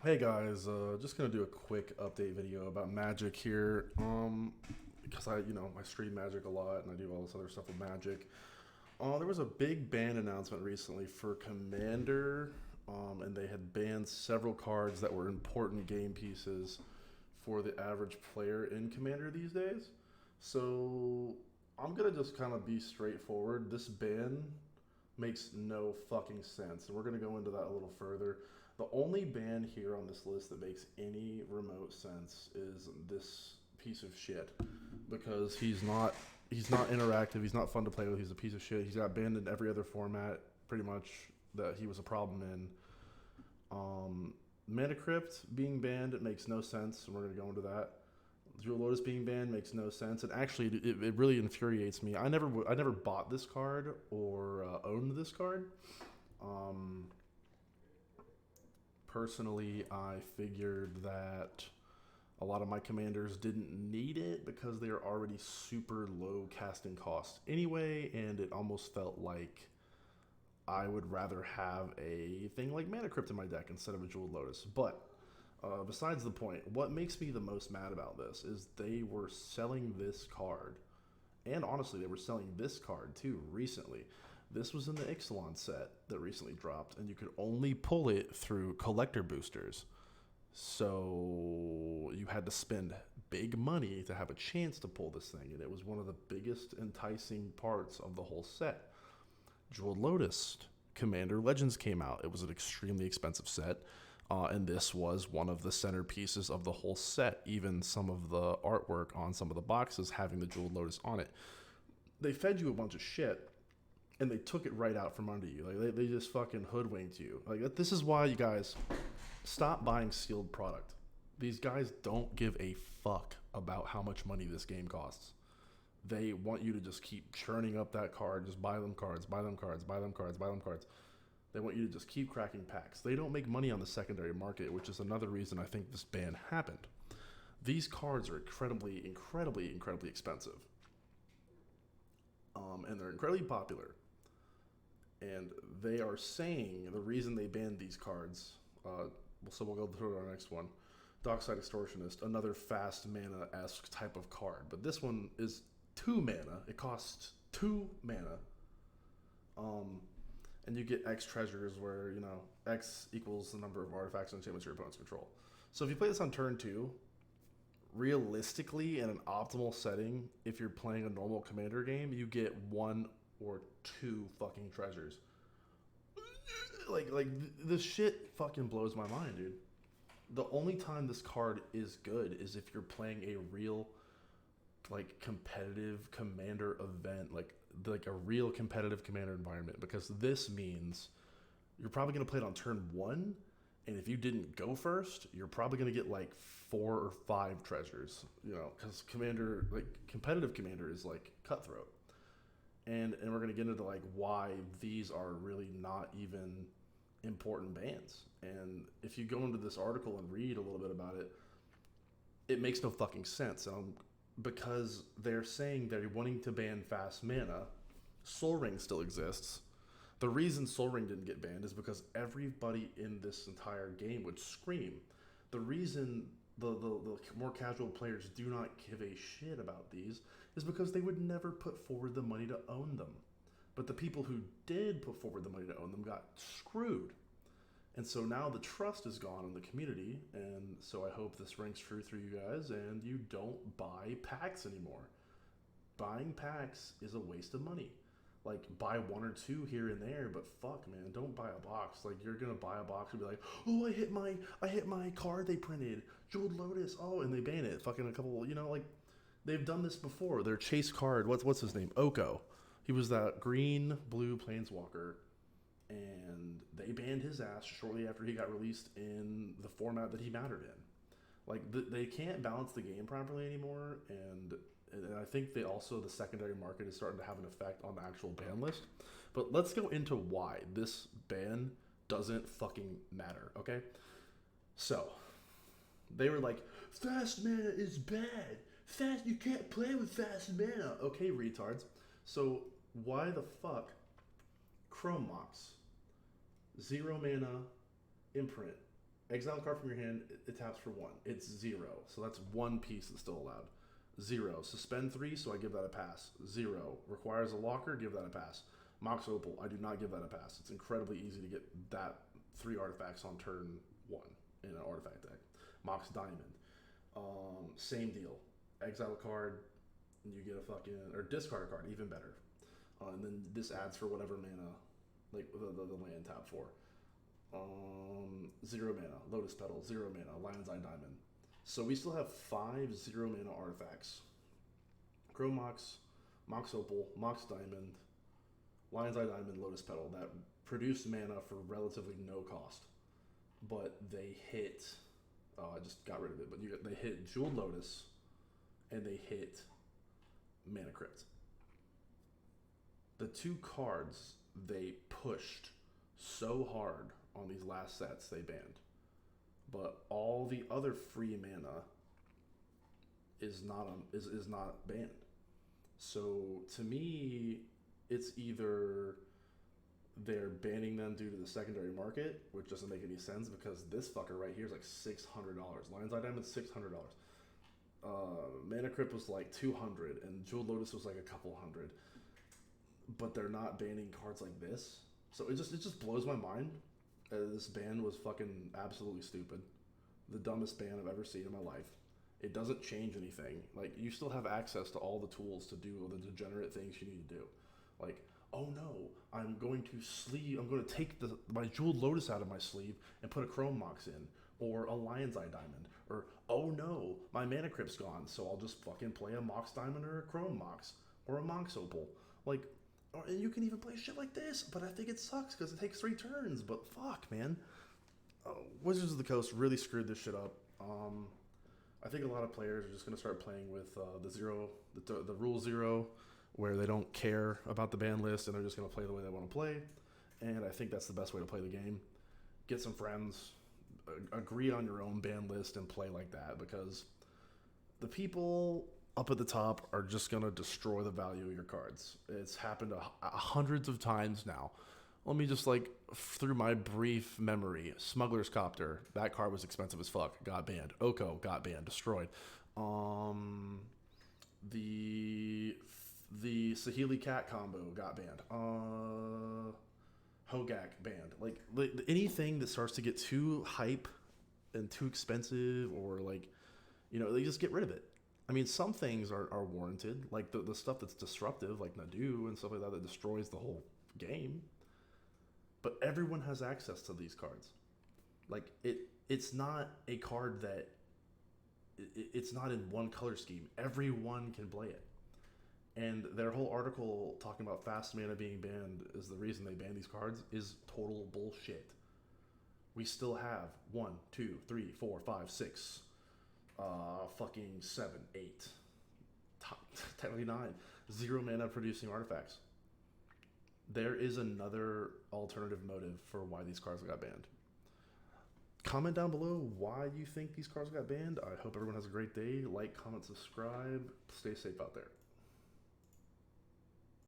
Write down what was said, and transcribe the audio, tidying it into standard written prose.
Hey guys, just gonna do a quick update video about Magic here. Because I stream Magic a lot and I do all this other stuff with Magic. There was a big ban announcement recently for Commander, and they had banned several cards that were important game pieces for the average player in Commander these days. So I'm gonna just kind of be straightforward. This ban makes no fucking sense, and we're gonna go into that a little further. The only ban here on this list that makes any remote sense is this piece of shit because he's not interactive. He's not fun to play with. He's a piece of shit. He's got banned in every other format pretty much that he was a problem in. Mana Crypt being banned, it makes no sense, and we're gonna go into that. Jewel Lotus being banned makes no sense, and actually, it really infuriates me. I never bought this card or owned this card. Um, Personally, I figured that a lot of my commanders didn't need it because they are already super low casting cost anyway, and it almost felt like I would rather have a thing like Mana Crypt in my deck instead of a Jeweled Lotus. But besides the point, what makes me the most mad about this is they were selling this card, and honestly, they were selling this card too recently. This was in the Ixalan set that recently dropped, and you could only pull it through collector boosters. So you had to spend big money to have a chance to pull this thing, and it was one of the biggest enticing parts of the whole set. Jeweled Lotus Commander Legends came out. It was an extremely expensive set, and this was one of the centerpieces of the whole set. Even some of the artwork on some of the boxes having the Jeweled Lotus on it. They fed you a bunch of shit, and they took it right out from under you. Like they just fucking hoodwinked you. Like this is why you guys stop buying sealed product. These guys don't give a fuck about how much money this game costs. They want you to just keep churning up that card, just buy them cards, buy them cards, buy them cards, buy them cards. They want you to just keep cracking packs. They don't make money on the secondary market, which is another reason I think this ban happened. These cards are incredibly, incredibly, incredibly expensive. And they're incredibly popular. And they are saying the reason they banned these cards, so we'll go through our next one. Dockside Extortionist, another fast mana esque type of card. But this one is 2 mana. It costs 2 mana. And you get X treasures where, X equals the number of artifacts and enchantments your opponents control. So if you play this on turn 2, realistically, in an optimal setting, if you're playing a normal commander game, you get 1 or 2 fucking treasures. Like this shit fucking blows my mind, dude. The only time this card is good is if you're playing a real like competitive commander event, like a real competitive commander environment, because this means you're probably going to play it on turn 1, and if you didn't go first, you're probably going to get like 4 or 5 treasures, because commander, like competitive commander, is like cutthroat. And we're going to get into like why these are really not even important bans. And if you go into this article and read a little bit about it, it makes no fucking sense. Because they're saying they're wanting to ban fast mana. Sol Ring still exists. The reason Sol Ring didn't get banned is because everybody in this entire game would scream. The reason the more casual players do not give a shit about these is because they would never put forward the money to own them. But the people who did put forward the money to own them got screwed. And so now the trust is gone in the community, and so I hope this rings true through you guys, and you don't buy packs anymore. Buying packs is a waste of money. Like, buy 1 or 2 here and there, but fuck, man, don't buy a box. Like, you're gonna buy a box and be like, oh, I hit my card they printed, Jeweled Lotus, oh, and they ban it. Fucking a couple, like, they've done this before. Their chase card, what's his name? Oko. He was that green blue planeswalker, and they banned his ass shortly after he got released in the format that he mattered in. Like they can't balance the game properly anymore, and I think the secondary market is starting to have an effect on the actual ban list. But let's go into why this ban doesn't fucking matter. Okay, so they were like, fast mana is bad. You can't play with fast mana. Okay, retards. So why the fuck Chrome Mox, 0 mana, imprint, Exile a card from your hand, it taps for 1. It's 0, so that's 1 piece that's still allowed. 0. Suspend 3, so I give that a pass. 0. Requires a locker, give that a pass. Mox Opal, I do not give that a pass. It's incredibly easy to get that 3 artifacts on turn 1 in an artifact deck. Mox Diamond, same deal. Exile a card, and you get a fucking, or discard a card, even better. And then this adds for whatever mana, like the land tap for. 0 mana, Lotus Petal, 0 mana, Lion's Eye Diamond. So we still have 5 0 mana artifacts. Crow Mox, Mox Opal, Mox Diamond, Lion's Eye Diamond, Lotus Petal that produce mana for relatively no cost. But they hit, I just got rid of it, but they hit Jeweled Lotus and they hit Mana Crypt. The 2 cards they pushed so hard on these last sets they banned. But all the other free mana is not banned. So to me, it's either they're banning them due to the secondary market, which doesn't make any sense because this fucker right here is like $600. Lion's Eye Diamond $600. Mana Crypt was like $200, and Jeweled Lotus was like a couple hundred. But they're not banning cards like this, so it just blows my mind. This ban was fucking absolutely stupid. The dumbest ban I've ever seen in my life. It doesn't change anything. Like, you still have access to all the tools to do the degenerate things you need to do. Like, oh no, I'm going to take my Jeweled Lotus out of my sleeve and put a Chrome Mox in, or a Lion's Eye Diamond, or oh no, my Mana Crypt's gone, so I'll just fucking play a Mox Diamond or a Chrome Mox, or a Mox Opal. Like, and you can even play shit like this, but I think it sucks because it takes 3 turns. But fuck, man. Wizards of the Coast really screwed this shit up. I think a lot of players are just going to start playing with the rule 0, where they don't care about the ban list and they're just going to play the way they want to play. And I think that's the best way to play the game. Get some friends, agree on your own ban list, and play like that, because the people up at the top are just going to destroy the value of your cards. It's happened hundreds of times now. Let me just, like, through my brief memory, Smuggler's Copter, that card was expensive as fuck, got banned. Oko got banned, destroyed. The Saheeli Cat combo got banned. Hogak banned. Like, anything that starts to get too hype and too expensive, or, like, they just get rid of it. I mean, some things are warranted, like the stuff that's disruptive, like Nadu and stuff like that destroys the whole game. But everyone has access to these cards. Like, it's not a card that it's not in one color scheme. Everyone can play it. And their whole article talking about fast mana being banned is the reason they ban these cards is total bullshit. We still have 1, 2, 3, 4, 5, 6. Fucking 7, 8, technically 9, 0 mana producing artifacts. There is another alternative motive for why these cards got banned. Comment down below why you think these cards got banned. I hope everyone has a great day. Like, comment, subscribe. Stay safe out there.